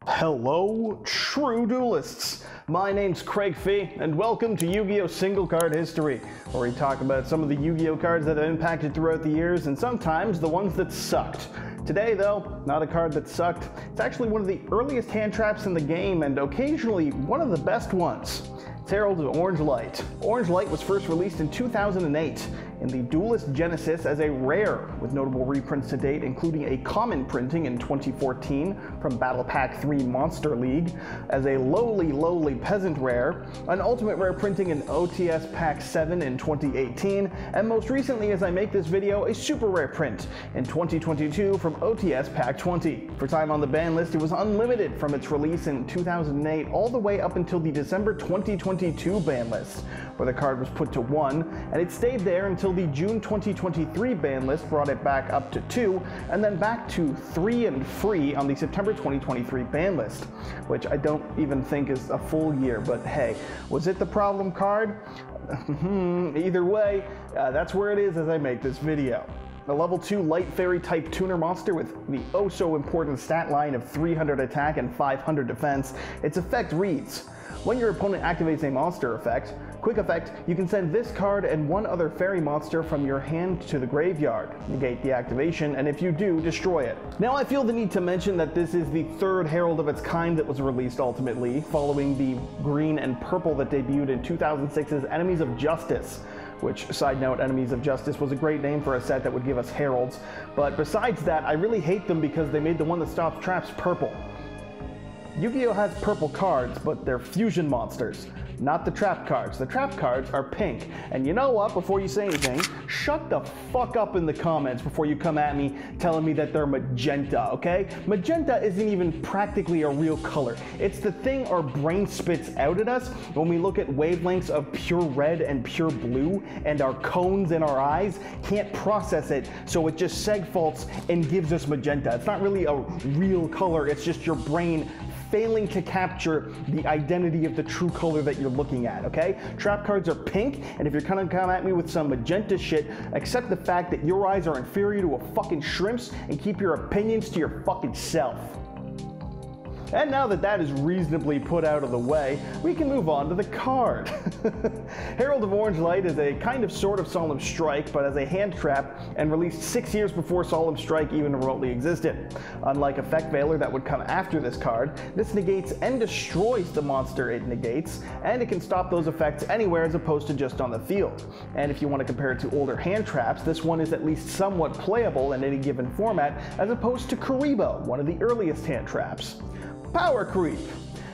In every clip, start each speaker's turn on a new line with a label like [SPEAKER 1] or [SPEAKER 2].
[SPEAKER 1] Hello, true duelists! My name's Craig Fee, and welcome to Yu-Gi-Oh! Single Card History, where we talk about some of the Yu-Gi-Oh! Cards that have impacted throughout the years, and sometimes the ones that sucked. Today, though, not a card that sucked. It's actually one of the earliest hand traps in the game, and occasionally one of the best ones. It's Herald of Orange Light. Orange Light was first released in 2008 in the Duelist Genesis as a rare, with notable reprints to date, including a common printing in 2014 from Battle Pack 3 Monster League, as a lowly peasant rare, an ultimate rare printing in OTS Pack 7 in 2018, and most recently, as I make this video, a super rare print in 2022 from OTS Pack 20. For time on the ban list, it was unlimited from its release in 2008 all the way up until the December 2022 ban list, where the card was put to 1, and it stayed there until the June 2023 ban list brought it back up to 2, and then back to 3 and free on the September 2023 ban list, which I don't even think is a full year, but hey, was it the problem card? Either way, that's where it is as I make this video. A level 2 light fairy type tuner monster with the oh so important stat line of 300 attack and 500 defense, its effect reads: when your opponent activates a monster effect, quick effect, you can send this card and one other fairy monster from your hand to the graveyard. Negate the activation, and if you do, destroy it. Now I feel the need to mention that this is the third Herald of its kind that was released ultimately, following the green and purple that debuted in 2006's Enemies of Justice. Which, side note, Enemies of Justice was a great name for a set that would give us Heralds, but besides that, I really hate them because they made the one that stops traps purple. Yu-Gi-Oh! Has purple cards, but they're fusion monsters, not the trap cards. The trap cards are pink. And you know what, before you say anything, shut the fuck up in the comments before you come at me telling me that they're magenta, okay? Magenta isn't even practically a real color. It's the thing our brain spits out at us when we look at wavelengths of pure red and pure blue, and our cones in our eyes can't process it, so it just segfaults and gives us magenta. It's not really a real color, it's just your brain failing to capture the identity of the true color that you're looking at, okay? Trap cards are pink, and if you're gonna come at me with some magenta shit, accept the fact that your eyes are inferior to a fucking shrimp's and keep your opinions to your fucking self. And now that that is reasonably put out of the way, we can move on to the card. Herald of Orange Light is a kind of sort of Solemn Strike, but as a hand trap, and released 6 years before Solemn Strike even remotely existed. Unlike Effect Veiler that would come after this card, this negates and destroys the monster it negates, and it can stop those effects anywhere as opposed to just on the field. And if you want to compare it to older hand traps, this one is at least somewhat playable in any given format, as opposed to Karibo, one of the earliest hand traps. Power Creep.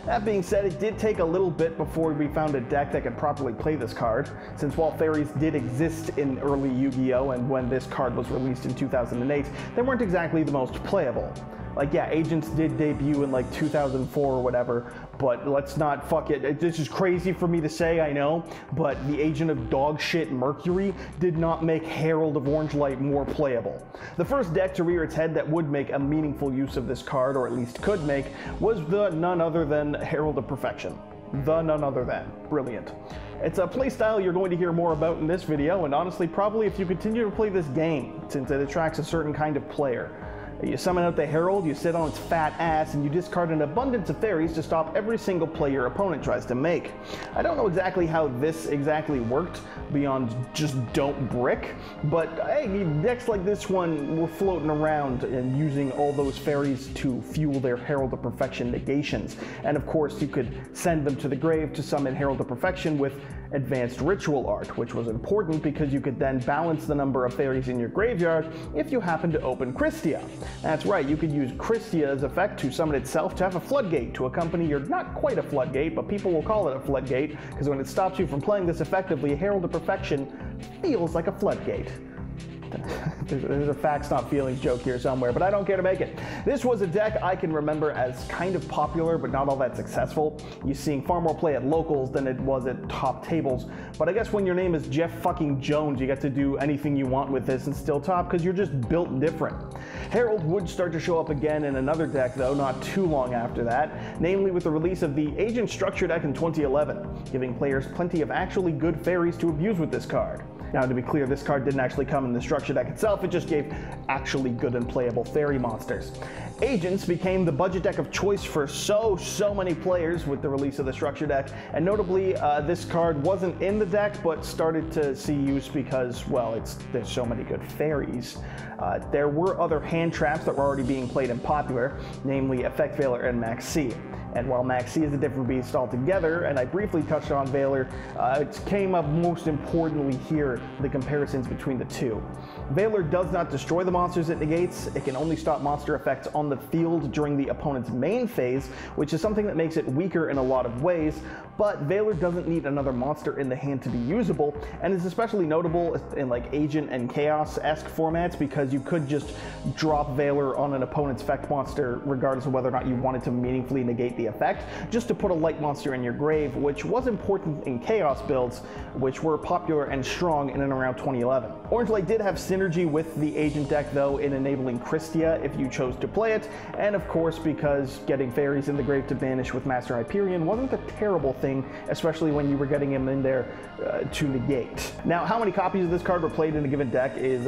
[SPEAKER 1] That being said, it did take a little bit before we found a deck that could properly play this card, since while fairies did exist in early Yu-Gi-Oh! And when this card was released in 2008, they weren't exactly the most playable. Like, yeah, Agents did debut in like 2004 or whatever, but let's not fuck it. This is crazy for me to say, I know, but the Agent of Dogshit Mercury did not make Herald of Orange Light more playable. The first deck to rear its head that would make a meaningful use of this card, or at least could make, was the none other than Herald of Perfection. The none other than. Brilliant. It's a playstyle you're going to hear more about in this video, and honestly probably if you continue to play this game, since it attracts a certain kind of player. You summon out the Herald, you sit on its fat ass, and you discard an abundance of fairies to stop every single play your opponent tries to make. I don't know exactly how this exactly worked, beyond just don't brick, but hey, decks like this one were floating around and using all those fairies to fuel their Herald of Perfection negations. And of course, you could send them to the grave to summon Herald of Perfection with advanced ritual art, which was important because you could then balance the number of fairies in your graveyard if you happen to open Christia. That's right, you could use Christia's effect to summon itself to have a floodgate to accompany your not quite a floodgate, but people will call it a floodgate, because when it stops you from playing this effectively, Herald of Perfection feels like a floodgate. There's a facts not feelings joke here somewhere, but I don't care to make it. This was a deck I can remember as kind of popular, but not all that successful. You're seeing far more play at locals than it was at top tables. But I guess when your name is Jeff fucking Jones, you get to do anything you want with this and still top, because you're just built different. Herald would start to show up again in another deck, though, not too long after that, namely with the release of the Agent Structure deck in 2011, giving players plenty of actually good fairies to abuse with this card. Now, to be clear, this card didn't actually come in the structure deck itself, it just gave actually good and playable fairy monsters. Agents became the budget deck of choice for so many players with the release of the structure deck, and notably this card wasn't in the deck but started to see use because, well, there's so many good fairies. There were other hand traps that were already being played and popular, namely Effect Veiler and Max C. And while Max C is a different beast altogether, and I briefly touched on Veiler, it came up most importantly here, the comparisons between the two. Veiler does not destroy the monsters it negates, it can only stop monster effects on the field during the opponent's main phase, which is something that makes it weaker in a lot of ways, but Veiler doesn't need another monster in the hand to be usable, and is especially notable in like Agent and Chaos-esque formats because you could just drop Veiler on an opponent's effect monster regardless of whether or not you wanted to meaningfully negate the effect, just to put a light monster in your grave, which was important in Chaos builds, which were popular and strong in and around 2011. Orange Light did have synergy with the Agent deck though in enabling Christia if you chose to play it, and of course because getting fairies in the grave to banish with Master Hyperion wasn't a terrible thing, especially when you were getting him in there to negate. Now, how many copies of this card were played in a given deck is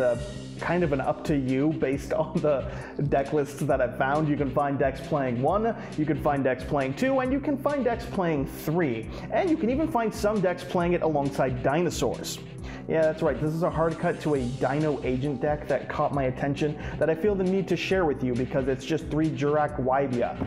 [SPEAKER 1] kind of an up to you based on the deck lists that I've found. You can find decks playing 1, you can find decks playing 2, and you can find decks playing 3. And you can even find some decks playing it alongside dinosaurs. Yeah, that's right, this is a hard cut to a Dino Agent deck that caught my attention that I feel the need to share with you because it's just 3 Jurak Waibia.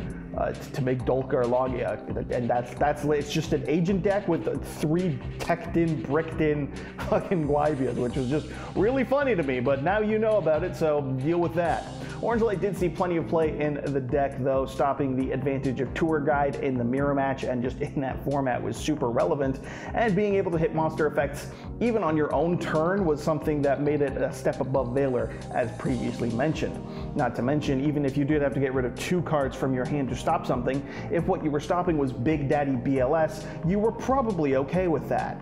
[SPEAKER 1] To make Dolka or Logia, and it's just an Agent deck with 3 teched in, bricked in fucking Guaibias, which was just really funny to me, but now you know about it, so deal with that. Orange Light did see plenty of play in the deck though, stopping the advantage of Tour Guide in the mirror match and just in that format was super relevant, and being able to hit monster effects even on your own turn was something that made it a step above Veiler, as previously mentioned. Not to mention, even if you did have to get rid of 2 cards from your hand to stop something, if what you were stopping was Big Daddy BLS, you were probably okay with that.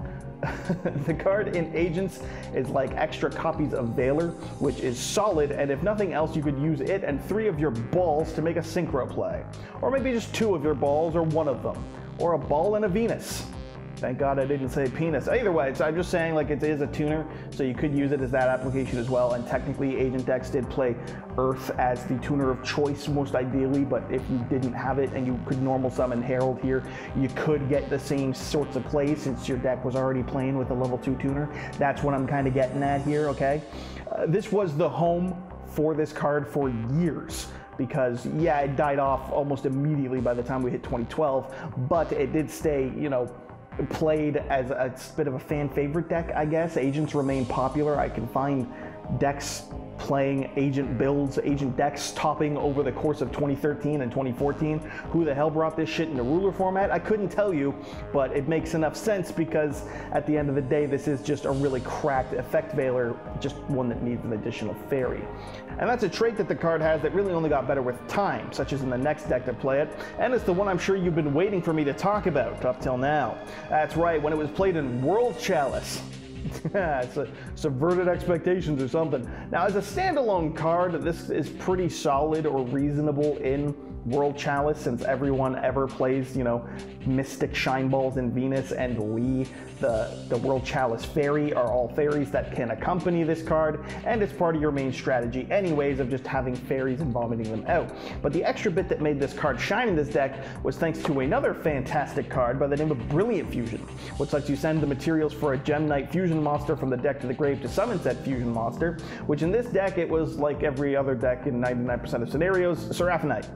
[SPEAKER 1] The card in Agents is like extra copies of Veiler, which is solid, and if nothing else you could use it and 3 of your balls to make a synchro play. Or maybe just 2 of your balls or 1 of them. Or a ball and a Venus. Thank God I didn't say penis. Either way, so I'm just saying like it is a tuner, so you could use it as that application as well, and technically Agent decks did play Earth as the tuner of choice most ideally, but if you didn't have it and you could normal summon Herald here, you could get the same sorts of plays since your deck was already playing with a level 2 tuner. That's what I'm kind of getting at here, okay? This was the home for this card for years, because yeah, it died off almost immediately by the time we hit 2012, but it did stay, you know, played as a bit of a fan favorite deck, I guess. Agents remain popular. I can find decks playing Agent builds, Agent decks topping over the course of 2013 and 2014. Who the hell brought this shit into ruler format? I couldn't tell you, but it makes enough sense because at the end of the day, this is just a really cracked Effect Veiler, just one that needs an additional fairy. And that's a trait that the card has that really only got better with time, such as in the next deck to play it, and it's the one I'm sure you've been waiting for me to talk about up till now. That's right, when it was played in World Chalice. It's subverted expectations or something. Now, as a standalone card, this is pretty solid or reasonable in World Chalice, since everyone ever plays, you know, Mystic Shine Balls and Venus and Lee, the World Chalice Fairy, are all fairies that can accompany this card, and it's part of your main strategy anyways of just having fairies and vomiting them out. But the extra bit that made this card shine in this deck was thanks to another fantastic card by the name of Brilliant Fusion, which lets you send the materials for a Gem Knight Fusion monster from the deck to the grave to summon said Fusion monster, which in this deck it was like every other deck in 99% of scenarios, Seraphinite.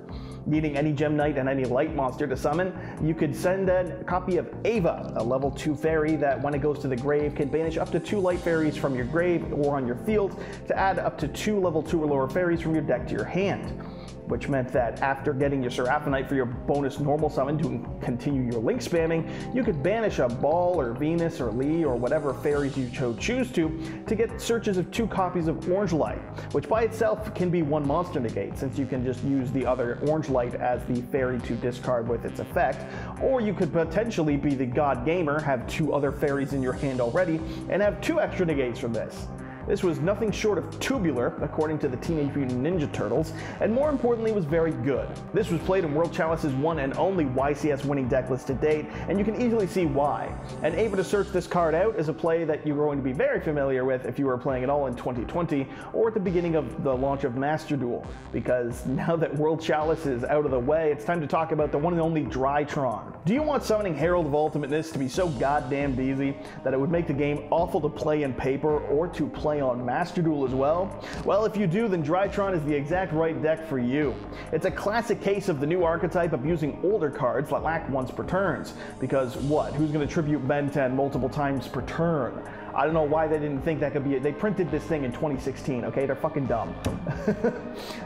[SPEAKER 1] Needing any Gem Knight and any light monster to summon, you could send a copy of Ava, a level 2 fairy that when it goes to the grave can banish up to 2 light fairies from your grave or on your field to add up to 2 level 2 or lower fairies from your deck to your hand. Which meant that after getting your Seraphinite for your bonus normal summon to continue your link spamming, you could banish a Ball or Venus or Lee or whatever fairies you choose to get searches of 2 copies of Orange Light, which by itself can be 1 monster negate, since you can just use the other Orange Light as the fairy to discard with its effect, or you could potentially be the God Gamer, have 2 other fairies in your hand already, and have 2 extra negates from this. This was nothing short of tubular, according to the Teenage Mutant Ninja Turtles, and more importantly was very good. This was played in World Chalice's one and only YCS winning deck list to date, and you can easily see why. And able to search this card out is a play that you're going to be very familiar with if you were playing it all in 2020 or at the beginning of the launch of Master Duel, because now that World Chalice is out of the way, it's time to talk about the one and only Drytron. Do you want summoning Herald of Ultimateness to be so goddamn easy that it would make the game awful to play in paper or to play on Master Duel as well? Well, if you do, then Drytron is the exact right deck for you. It's a classic case of the new archetype abusing older cards that lack once per turns, because what? Who's going to tribute Ben 10 multiple times per turn? I don't know why they didn't think that could be it. They printed this thing in 2016, okay? They're fucking dumb.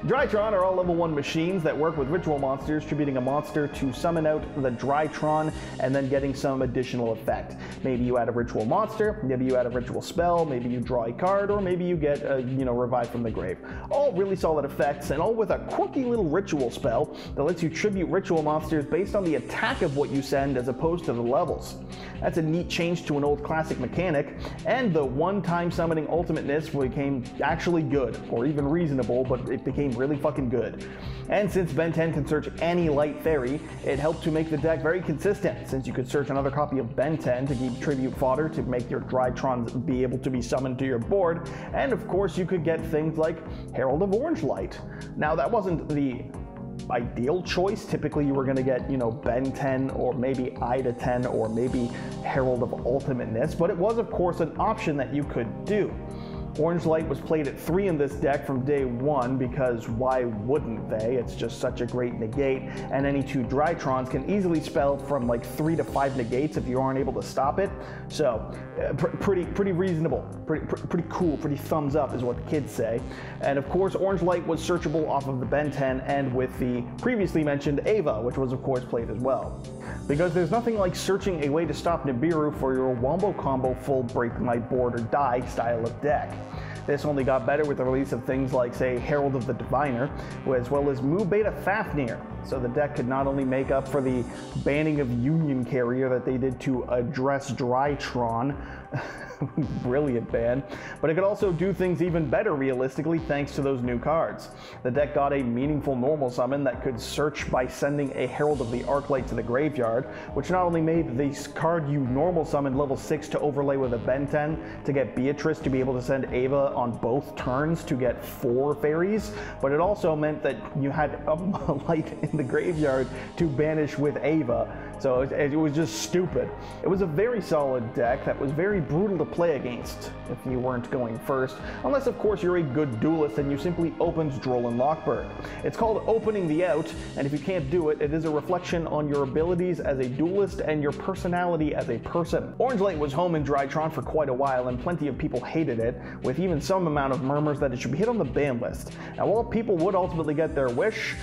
[SPEAKER 1] Drytron are all level 1 machines that work with ritual monsters, tributing a monster to summon out the Drytron and then getting some additional effect. Maybe you add a ritual monster, maybe you add a ritual spell, maybe you draw a card, or maybe you get revived from the grave. All really solid effects, and all with a quirky little ritual spell that lets you tribute ritual monsters based on the attack of what you send as opposed to the levels. That's a neat change to an old classic mechanic, and the one-time summoning ultimateness became actually good, or even reasonable, but it became really fucking good. And since Ben 10 can search any light fairy, it helped to make the deck very consistent, since you could search another copy of Ben 10 to keep tribute fodder to make your Drytrons be able to be summoned to your board, and of course you could get things like Herald of Orange Light. Now that wasn't the ideal choice. Typically you were going to get, Ben 10 or maybe Ida 10 or maybe Herald of Ultimateness, but it was of course an option that you could do. Orange Light was played at 3 in this deck from day 1 because why wouldn't they? It's just such a great negate, and any 2 Drytrons can easily spell from like 3 to 5 negates if you aren't able to stop it. So pretty reasonable, pretty cool, pretty thumbs up is what the kids say. And of course Orange Light was searchable off of the Ben 10 and with the previously mentioned Ava, which was of course played as well. Because there's nothing like searching a way to stop Nibiru for your wombo combo full break my board or die style of deck. This only got better with the release of things like, say, Herald of the Diviner, as well as Mu Beta Fafnir. So the deck could not only make up for the banning of Union Carrier that they did to address Drytron, brilliant ban, but it could also do things even better realistically thanks to those new cards. The deck got a meaningful normal summon that could search by sending a Herald of the Arclight to the graveyard, which not only made the card you normal summon level 6 to overlay with a Ben 10 to get Beatrice to be able to send Ava on both turns to get 4 fairies, but it also meant that you had a light in the graveyard to banish with Ava. So it was just stupid. It was a very solid deck that was very brutal to play against if you weren't going first, unless of course you're a good duelist and you simply opened Droll Lockbird. It's called opening the out, and if you can't do it, it is a reflection on your abilities as a duelist and your personality as a person. Orange Light was home in Drytron for quite a while, and plenty of people hated it, with even some amount of murmurs that it should be hit on the ban list. Now while people would ultimately get their wish,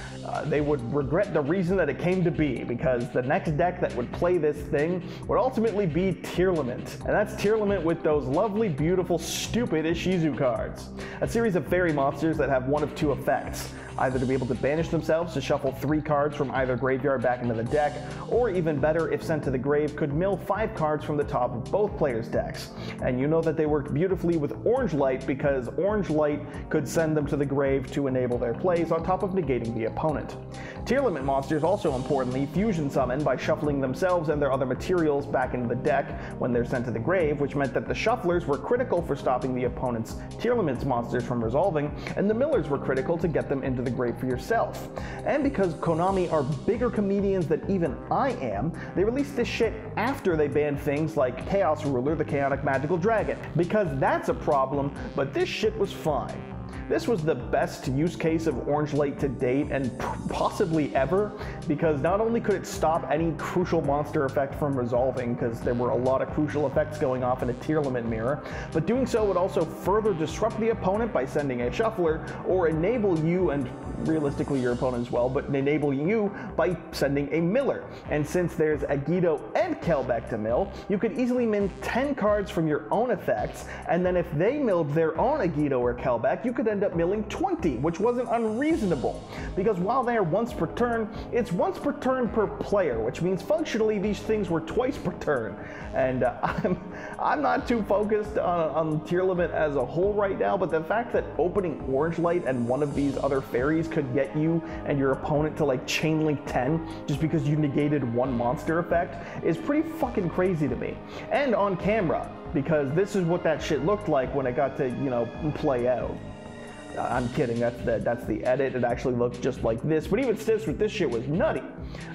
[SPEAKER 1] they would regret the reason that it came to be, because the next deck that would play this thing would ultimately be Tearlament. And that's Tearlament with those lovely, beautiful, stupid Ishizu cards. A series of fairy monsters that have one of 2 effects. Either to be able to banish themselves to shuffle 3 cards from either graveyard back into the deck, or even better, if sent to the grave, could mill 5 cards from the top of both players' decks. And you know that they worked beautifully with Orange Light because Orange Light could send them to the grave to enable their plays on top of negating the opponent. Tearlament monsters also importantly fusion summon by shuffling themselves and their other materials back into the deck when they're sent to the grave, which meant that the shufflers were critical for stopping the opponent's Tearlament's monsters from resolving, and the millers were critical to get them into the grave for yourself. And because Konami are bigger comedians than even I am, they released this shit after they banned things like Chaos Ruler, the Chaotic Magical Dragon, because that's a problem, but this shit was fine. This was the best use case of Orange Light to date, and possibly ever, because not only could it stop any crucial monster effect from resolving, because there were a lot of crucial effects going off in a Tearlament mirror, but doing so would also further disrupt the opponent by sending a shuffler, or enable you, and realistically your opponent as well, but enable you by sending a miller. And since there's Agido and Kelbeck to mill, you could easily min 10 cards from your own effects, and then if they milled their own Agido or Kelbeck, you could end end up milling 20, which wasn't unreasonable, because while they are once per turn, it's once per turn per player, which means functionally these things were twice per turn. And I'm not too focused on tier limit as a whole right now, but the fact that opening Orange Light and one of these other fairies could get you and your opponent to like chain link 10 just because you negated one monster effect is pretty fucking crazy to me. And on camera, because this is what that shit looked like when it got to, you know, play out. I'm kidding, that's the edit. It actually looked just like this, but even still, this shit was nutty.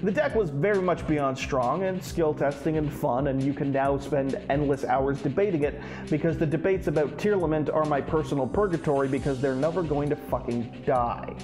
[SPEAKER 1] The deck was very much beyond strong and skill testing and fun, and you can now spend endless hours debating it, because the debates about tier limit are my personal purgatory because they're never going to fucking die.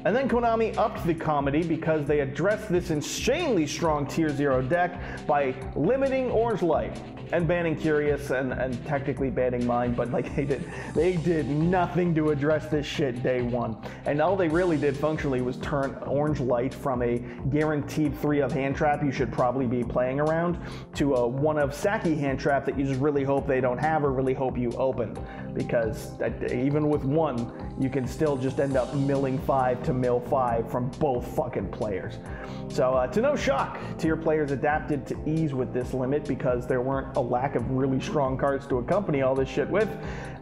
[SPEAKER 1] And then Konami upped the comedy because they addressed this insanely strong tier 0 deck by limiting Orange Light and banning Curious and technically banning Mine, but like they did nothing to address this shit day one. And all they really did functionally was turn Orange Light from a guaranteed 3 of hand trap you should probably be playing around to a 1 of Saki hand trap that you just really hope they don't have or really hope you open. Because even with 1, you can still just end up milling 5 to mill 5 from both fucking players. So to no shock, tier players adapted to ease with this limit because there weren't a lack of really strong cards to accompany all this shit with.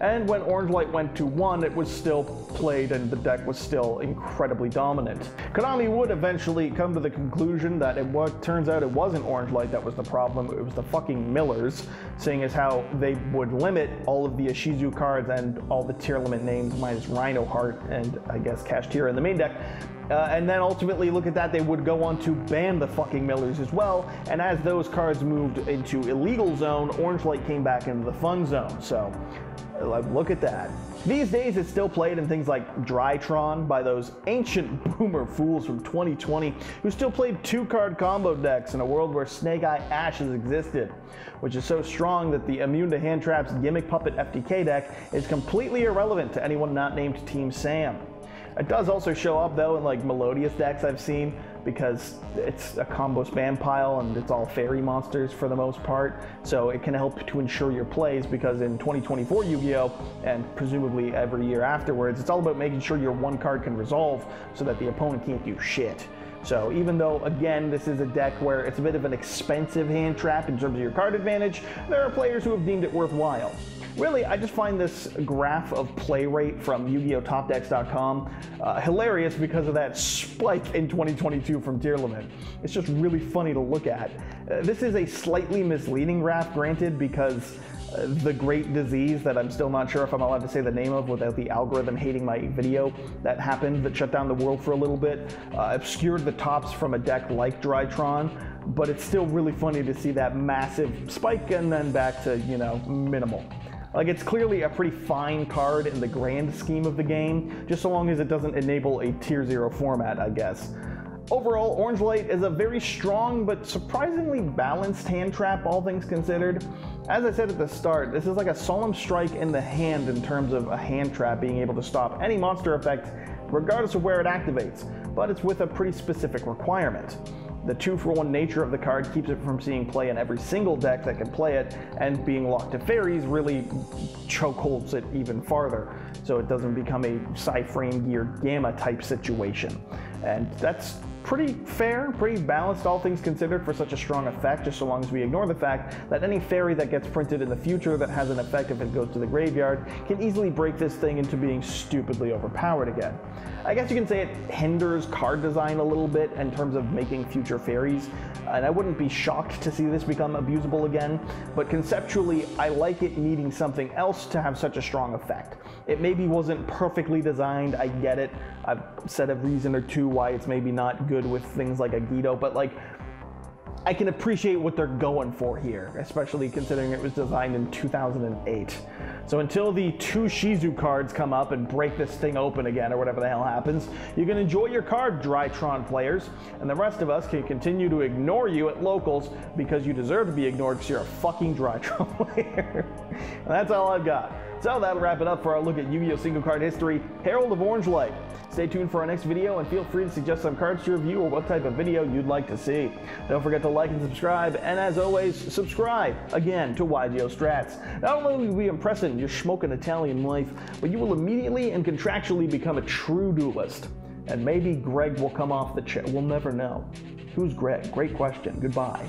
[SPEAKER 1] And when Orange Light went to 1, it was still played and the deck was still incredibly dominant. Konami would eventually come to the conclusion that turns out it wasn't Orange Light that was the problem, it was the fucking millers, seeing as how they would limit all of the Ishizu cards and all the tier limit names minus Rhino Heart and I guess Kashtira in the main deck. And then ultimately, look at that, they would go on to ban the fucking millers as well, and as those cards moved into illegal zone, Orange Light came back into the fun zone, so look at that. These days it's still played in things like Drytron by those ancient boomer fools from 2020 who still played 2-card combo decks in a world where Snake Eye Ashes existed, which is so strong that the Immune to Hand Traps Gimmick Puppet FTK deck is completely irrelevant to anyone not named Team Sam. It does also show up though in like Melodious decks I've seen, because it's a combo spam pile and it's all fairy monsters for the most part, so it can help to ensure your plays, because in 2024 Yu-Gi-Oh! And presumably every year afterwards, it's all about making sure your 1 card can resolve so that the opponent can't do shit. So even though, again, this is a deck where it's a bit of an expensive hand trap in terms of your card advantage, there are players who have deemed it worthwhile. Really, I just find this graph of play rate from YugiOhTopDecks.com hilarious because of that spike in 2022 from tier limit. It's just really funny to look at. This is a slightly misleading graph, granted, because the great disease that I'm still not sure if I'm allowed to say the name of without the algorithm hating my video that happened, that shut down the world for a little bit, obscured the tops from a deck like Drytron, but it's still really funny to see that massive spike and then back to, you know, minimal. Like, it's clearly a pretty fine card in the grand scheme of the game, just so long as it doesn't enable a tier 0 format, I guess. Overall, Orange Light is a very strong but surprisingly balanced hand trap, all things considered. As I said at the start, this is like a solemn strike in the hand in terms of a hand trap being able to stop any monster effect regardless of where it activates, but it's with a pretty specific requirement. The 2-for-1 nature of the card keeps it from seeing play in every single deck that can play it, and being locked to fairies really chokeholds it even farther, so it doesn't become a Psy-Frame Gear Gamma type situation. And that's pretty fair, pretty balanced, all things considered, for such a strong effect, just so long as we ignore the fact that any fairy that gets printed in the future that has an effect if it goes to the graveyard can easily break this thing into being stupidly overpowered again. I guess you can say it hinders card design a little bit in terms of making future fairies, and I wouldn't be shocked to see this become abusable again, but conceptually I like it needing something else to have such a strong effect. It maybe wasn't perfectly designed, I get it. I've said a reason or two why it's maybe not good with things like Agito, but like, I can appreciate what they're going for here, especially considering it was designed in 2008. So until the 2 Shizu cards come up and break this thing open again, or whatever the hell happens, you can enjoy your card, Drytron players, and the rest of us can continue to ignore you at locals because you deserve to be ignored because you're a fucking Drytron player. And that's all I've got. So that'll wrap it up for our look at Yu-Gi-Oh! Single card history, Herald of Orange Light. Stay tuned for our next video and feel free to suggest some cards to review or what type of video you'd like to see. Don't forget to like and subscribe, and as always, subscribe again to YGO Strats. Not only will you be impressing your smoking Italian wife, but you will immediately and contractually become a true duelist. And maybe Greg will come off the chair. We'll never know. Who's Greg? Great question. Goodbye.